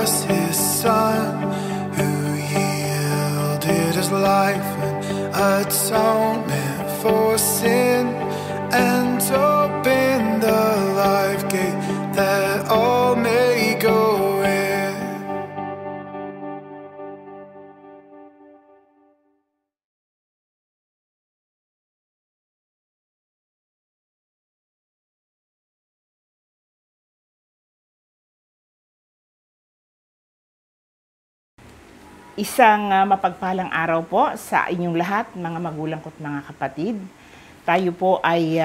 us his son, who yielded his life in atonement for sin, and opened the life gate that all may go in. Isang mapagpalang araw po sa inyong lahat, mga magulang ko't mga kapatid. Tayo po ay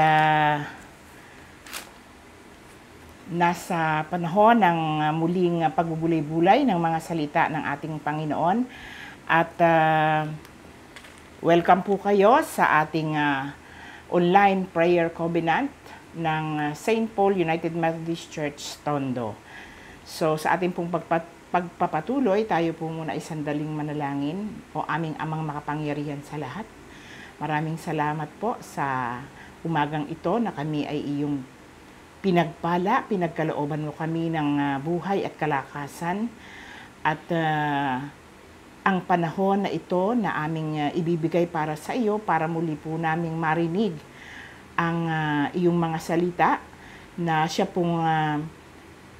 nasa panahon ng muling pagbubulay-bulay ng mga salita ng ating Panginoon. At welcome po kayo sa ating online prayer covenant ng St. Paul United Methodist Church, Tondo. So sa ating pong pagpapatuloy, tayo po muna ay sandaling manalangin. O aming amang makapangyarihan sa lahat, maraming salamat po sa umagang ito na kami ay iyong pinagpala, pinagkalooban mo kami ng buhay at kalakasan. At ang panahon na ito na aming ibibigay para sa iyo, para muli po naming marinig ang iyong mga salita na siya pong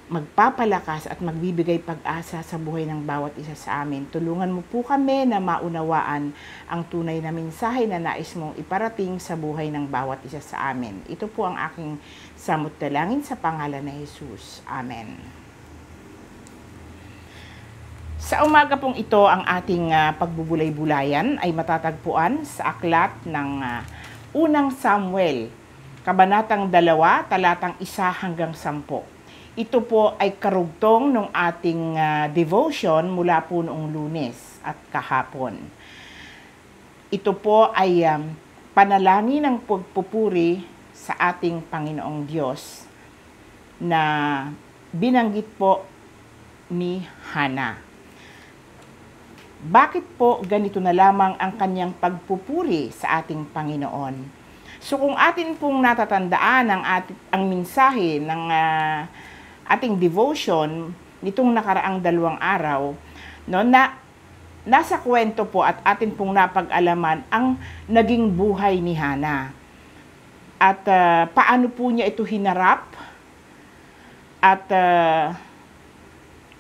magpapalakas at magbibigay pag-asa sa buhay ng bawat isa sa amin. Tulungan mo po kami na maunawaan ang tunay na mensahe na nais mong iparating sa buhay ng bawat isa sa amin. Ito po ang aking samot dalangin sa pangalan ni Jesus. Amen. Sa umaga pong ito, ang ating pagbubulay-bulayan ay matatagpuan sa aklat ng Unang Samuel, Kabanatang 2, talatang 1 hanggang 10. Ito po ay karugtong ng ating devotion mula po noong Lunes at kahapon. Ito po ay panalangin ng pagpupuri sa ating Panginoong Diyos na binanggit po ni Hana. Bakit po ganito na lamang ang kanyang pagpupuri sa ating Panginoon? So kung atin pong natatandaan ang mensahe ng ating devotion nitong nakaraang 2 araw, no, na nasa kwento po at atin pong napag-alaman ang naging buhay ni Hana. At paano po niya ito hinarap at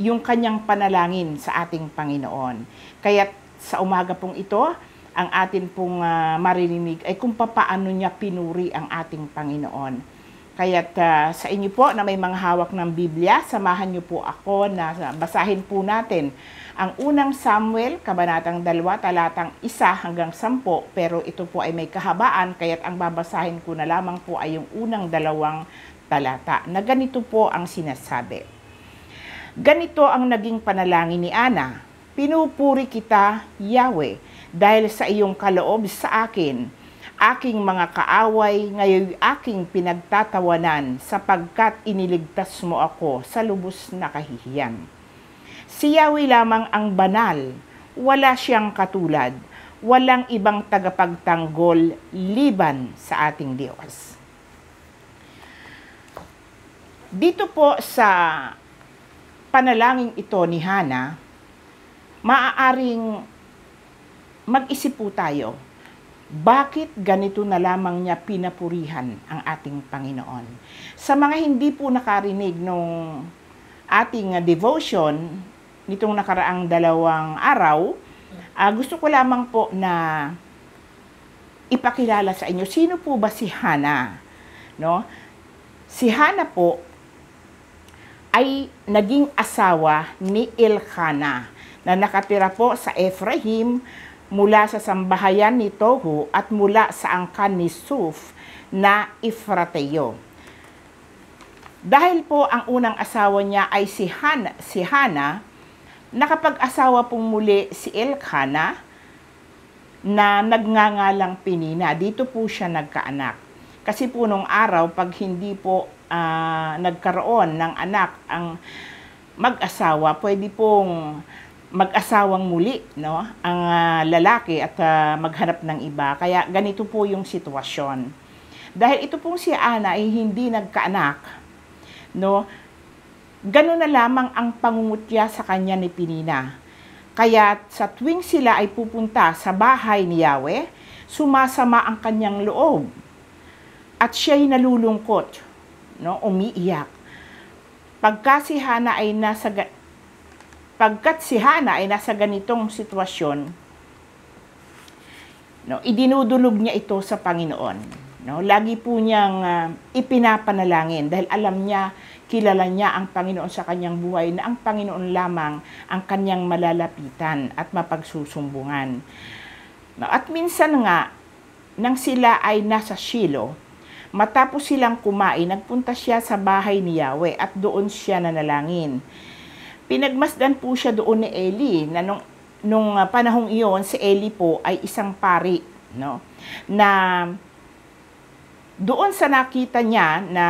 yung kanyang panalangin sa ating Panginoon. Kaya sa umaga pong ito, ang atin pong maririnig ay kung paano niya pinuri ang ating Panginoon. Kaya't sa inyo po na may mga hawak ng Biblia, samahan niyo po ako na basahin po natin ang Unang Samuel, Kabanatang 2, talatang 1 hanggang 10. Pero ito po ay may kahabaan, kaya't ang babasahin ko na lamang po ay yung unang 2 talata, na ganito po ang sinasabi. Ganito ang naging panalangin ni Ana: Pinupuri kita, Yahweh, dahil sa iyong kaloob sa akin. Aking mga kaaway, ngayon aking pinagtatawanan, sapagkat iniligtas mo ako sa lubos na kahihiyan. Si Yahweh lamang ang banal, wala siyang katulad, walang ibang tagapagtanggol liban sa ating Diyos. Dito po sa panalangin ito ni Hana, maaaring mag-isip po tayo, bakit ganito na lamang niya pinapurihan ang ating Panginoon? Sa mga hindi po nakarinig nung ating devotion nitong nakaraang 2 araw, gusto ko lamang po na ipakilala sa inyo, sino po ba si Hana? No? Si Hana po ay naging asawa ni Elkanah na nakatira po sa Ephraim, mula sa sambahayan ni Tohu at mula sa angkan ni Suf na Efrateo. Dahil po ang unang asawa niya ay si Hana, nakapag-asawa pong muli si Elkanah na nagngangalang Penina. Dito po siya nagkaanak. Kasi po nung araw, pag hindi po nagkaroon ng anak ang mag-asawa, pwede pong mag-asawang muli, no, ang lalaki at maghanap ng iba. Kaya ganito po yung sitwasyon. Dahil ito pong si Ana ay hindi nagkaanak, no, Ganun na lamang ang pangungutya sa kanya ni Penina. Kaya sa tuwing sila ay pupunta sa bahay ni Yahweh, sumasama ang kanyang loob. At siya'y nalulungkot, no, umiiyak. Pagkat si Hana ay nasa ganitong sitwasyon, no, idinudulog niya ito sa Panginoon. No, lagi po niyang ipinapanalangin dahil alam niya, kilala niya ang Panginoon sa kanyang buhay na ang Panginoon lamang ang kanyang malalapitan at mapagsusumbungan. No, at minsan nga, nang sila ay nasa Shilo, matapos silang kumain, nagpunta siya sa bahay ni Yahweh at doon siya nanalangin. Pinagmasdan po siya doon ni Eli na nung panahong iyon, si Eli po ay isang pari, no, na doon sa nakita niya na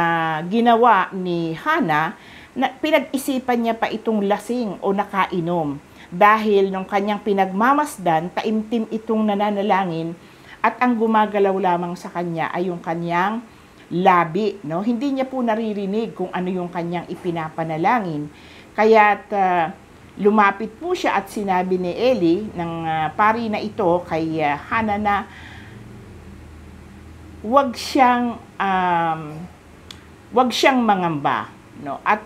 ginawa ni Hana, na pinag-isipan niya pa itong lasing o nakainom. Dahil nung kanyang pinagmamasdan, taimtim itong nananalangin at ang gumagalaw lamang sa kanya ay yung kanyang labi. No? Hindi niya po naririnig kung ano yung kanyang ipinapanalangin. Kaya't lumapit po siya at sinabi ni Eli ng pari na ito kay Hana na wag siyang mangamba, no, at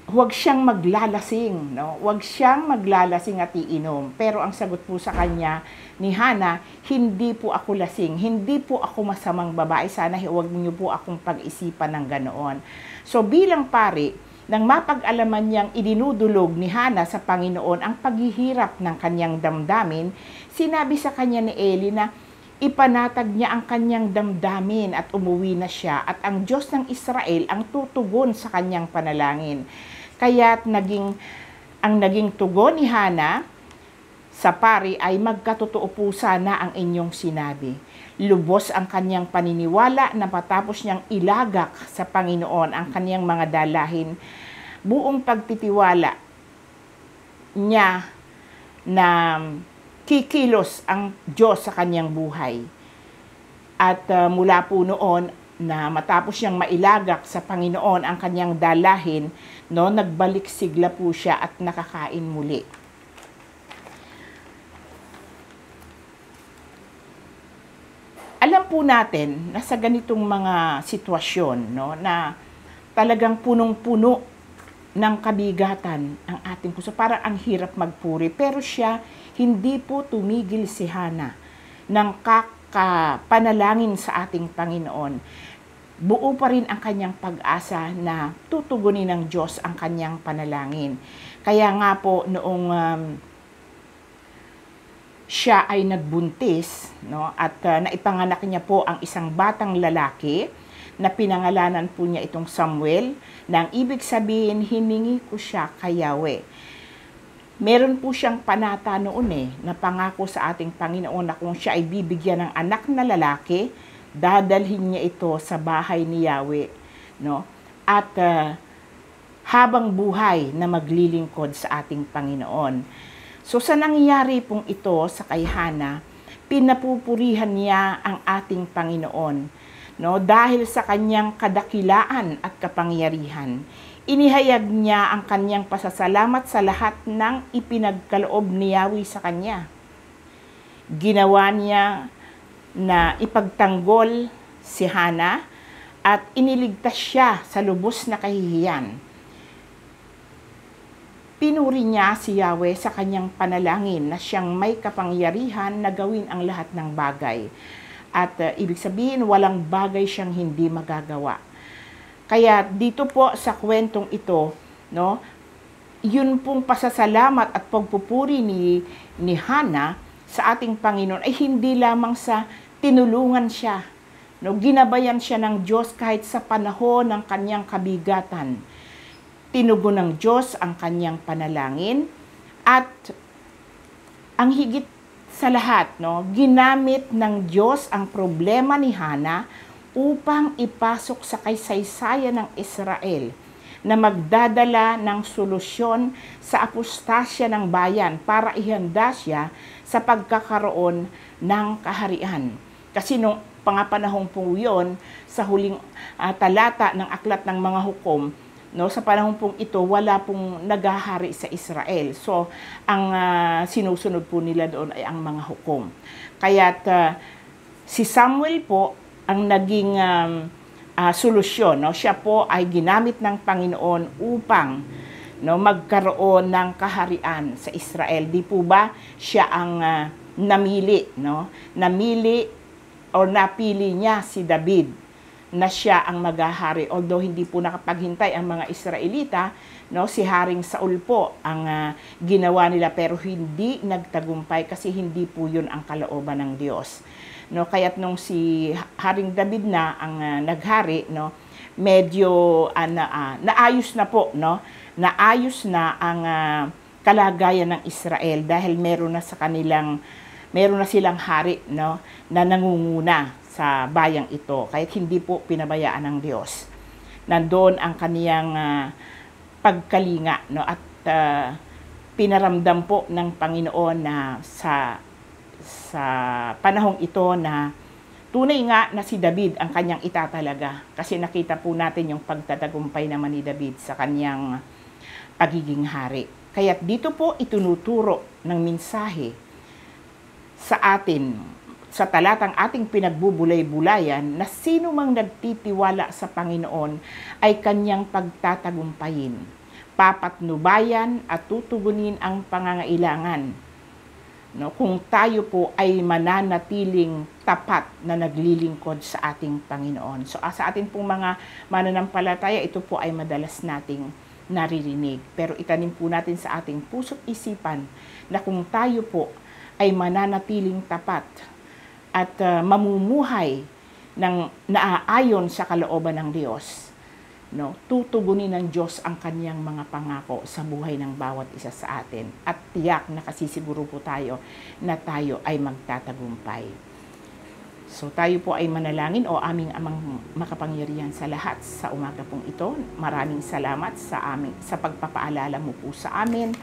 wag siyang maglalasing, no, wag siyang maglalasing at iinom. Pero ang sagot po sa kanya ni Hana, hindi po ako lasing, hindi po ako masamang babae, sana huwag niyo po akong pag-isipan ng ganoon. So bilang pari, nang mapag-alaman niyang idinudulog ni Hana sa Panginoon ang paghihirap ng kanyang damdamin, sinabi sa kanya ni Eli na ipanatag niya ang kanyang damdamin at umuwi na siya at ang Diyos ng Israel ang tutugon sa kanyang panalangin. Kaya't ang naging tugon ni Hana sa pari ay magkatotoo po sana ang inyong sinabi. Lubos ang kanyang paniniwala na patapos niyang ilagak sa Panginoon ang kanyang mga dalahin, buong pagtitiwala niya na kikilos ang Diyos sa kanyang buhay. At mula po noon na matapos siyang mailagak sa Panginoon ang kanyang dalahin, no, nagbalik sigla po siya at nakakain muli. Alam po natin na sa ganitong mga sitwasyon, no, na talagang punong-puno ng kabigatan ang ating puso. Parang ang hirap magpuri. Pero siya, hindi po tumigil si Hana ng panalangin sa ating Panginoon. Buo pa rin ang kanyang pag-asa na tutugunin ng Diyos ang kanyang panalangin. Kaya nga po noong siya ay nagbuntis, no, at naipanganak niya po ang isang batang lalaki na pinangalanan po niya itong Samuel, na ang ibig sabihin, hiningi ko siya kay Yahweh. Meron po siyang panata noon na pangako sa ating Panginoon na kung siya ay bibigyan ng anak na lalaki, dadalhin niya ito sa bahay ni Yahweh, no? At habang buhay na maglilingkod sa ating Panginoon. So sa nangyayari pong ito sa kay Hana, pinapupurihan niya ang ating Panginoon, no, dahil sa kanyang kadakilaan at kapangyarihan. Inihayag niya ang kanyang pasasalamat sa lahat ng ipinagkaloob ni Yahweh sa kanya. Ginawa niya na ipagtanggol si Hana at iniligtas siya sa lubos na kahihiyan. Pinuri niya si Yahweh sa kanyang panalangin na siyang may kapangyarihan na gawin ang lahat ng bagay. At ibig sabihin, walang bagay siyang hindi magagawa. Kaya dito po sa kwentong ito, no, yun pong pasasalamat at pagpupuri ni Hana sa ating Panginoon ay hindi lamang sa tinulungan siya, no, ginabayan siya ng Diyos kahit sa panahon ng kanyang kabigatan. Tinugon ng Diyos ang kanyang panalangin at ang higit sa lahat, no, ginamit ng Diyos ang problema ni Hana upang ipasok sa kaysaysayan ng Israel na magdadala ng solusyon sa apostasya ng bayan para ihanda siya sa pagkakaroon ng kaharian. Kasi nung panahon po yun, sa huling talata ng Aklat ng Mga Hukom, no, sa panahon pong ito, wala pong naghahari sa Israel. So, ang sinusunod po nila doon ay ang mga hukom. Kaya't si Samuel po ang naging solusyon. No? Siya po ay ginamit ng Panginoon upang, no, magkaroon ng kaharian sa Israel. Di po ba siya ang namili, no? Namili o napili niya si David na siya ang maghahari. Although hindi po nakapaghintay ang mga Israelita, no, si Haring Saul po ang ginawa nila, pero hindi nagtagumpay kasi hindi po yun ang kalooban ng Diyos. No, kaya't nung si Haring David na ang naghari, no, medyo naayos na po, no? Naayos na ang kalagayan ng Israel dahil meron na silang hari, no, na nangunguna sa bayang ito, kahit hindi po pinabayaan ng Diyos. Nandoon ang kaniyang pagkalinga, no, at pinaramdam po ng Panginoon na sa panahong ito na tunay nga na si David ang kanyang itatalaga, kasi nakita po natin yung pagtatagumpay naman ni David sa kanyang pagiging hari. Kaya dito po itunuturo ng mensahe sa atin, sa talatang ating pinagbubulay-bulayan, na sino mang nagtitiwala sa Panginoon ay kanyang pagtatagumpayin, papatnubayan at tutugunin ang pangangailangan. No, kung tayo po ay mananatiling tapat na naglilingkod sa ating Panginoon. So sa atin pong mga mananampalataya, ito po ay madalas nating naririnig. Pero itanim po natin sa ating puso't isipan na kung tayo po ay mananatiling tapat at mamumuhay ng naaayon sa kalooban ng Diyos, no, tutugunin ng Diyos ang kanyang mga pangako sa buhay ng bawat isa sa atin. At tiyak na kasisiguro po tayo na tayo ay magtatagumpay. So tayo po ay manalangin. O aming Amang makapangyarihan sa lahat, sa umaga pong ito, maraming salamat sa pagpapaalala mo po sa amin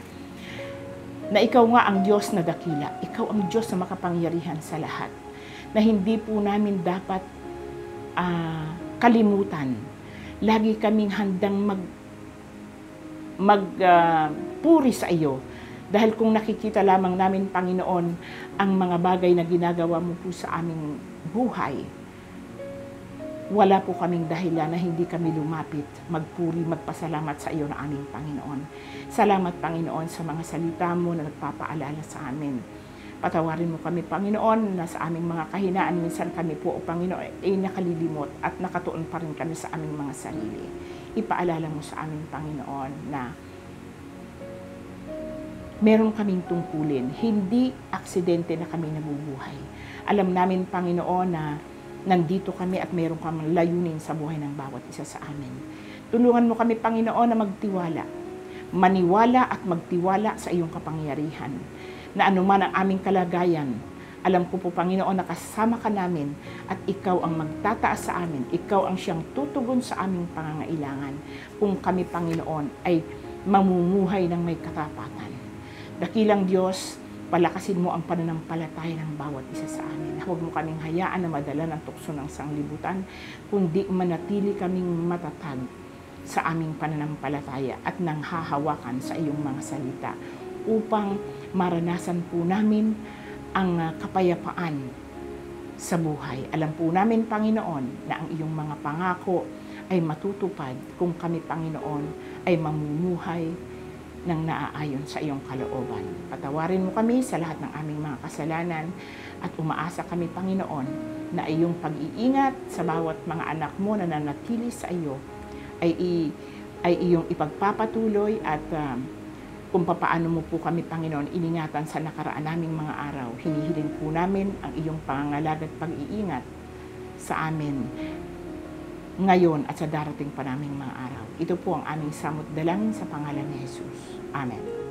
na ikaw nga ang Diyos na dakila. Ikaw ang Diyos na makapangyarihan sa lahat, na hindi po namin dapat kalimutan. Lagi kaming handang magpuri sa iyo. Dahil kung nakikita lamang namin, Panginoon, ang mga bagay na ginagawa mo po sa aming buhay, wala po kaming dahilan na hindi kami lumapit, magpuri, magpasalamat sa iyo na aming Panginoon. Salamat, Panginoon, sa mga salita mo na nagpapaalala sa amin. Patawarin mo kami, Panginoon, na sa aming mga kahinaan, minsan kami po, o Panginoon, ay nakalilimot at nakatuon pa rin kami sa aming mga sarili. Ipaalala mo sa aming Panginoon na meron kaming tungkulin, hindi aksidente na kami nabubuhay. Alam namin, Panginoon, na nandito kami at meron kami layunin sa buhay ng bawat isa sa amin. Tulungan mo kami, Panginoon, na magtiwala, maniwala at magtiwala sa iyong kapangyarihan, na anuman ang aming kalagayan, alam ko po, Panginoon, na kasama ka namin at ikaw ang magtataas sa amin. Ikaw ang siyang tutugon sa aming pangangailangan kung kami, Panginoon, ay mamumuhay ng may katapatan. Dakilang Diyos, palakasin mo ang pananampalataya ng bawat isa sa amin. Huwag mo kaming hayaan na madala ng tukso ng sanglibutan, kundi manatili kaming matatag sa aming pananampalataya at nanghahawakan sa iyong mga salita upang maranasan po namin ang kapayapaan sa buhay. Alam po namin, Panginoon, na ang iyong mga pangako ay matutupad kung kami, Panginoon, ay mamumuhay ng naaayon sa iyong kalooban. Patawarin mo kami sa lahat ng aming mga kasalanan at umaasa kami, Panginoon, na iyong pag-iingat sa bawat mga anak mo na nanatili sa iyo ay iyong ipagpapatuloy at kung papaano mo po kami, Panginoon, iningatan sa nakaraan naming mga araw. Hinihiling po namin ang iyong pangangalaga at pag-iingat sa amin ngayon at sa darating pa naming mga araw. Ito po ang aming samot dalangin sa pangalan ni Jesus. Amen.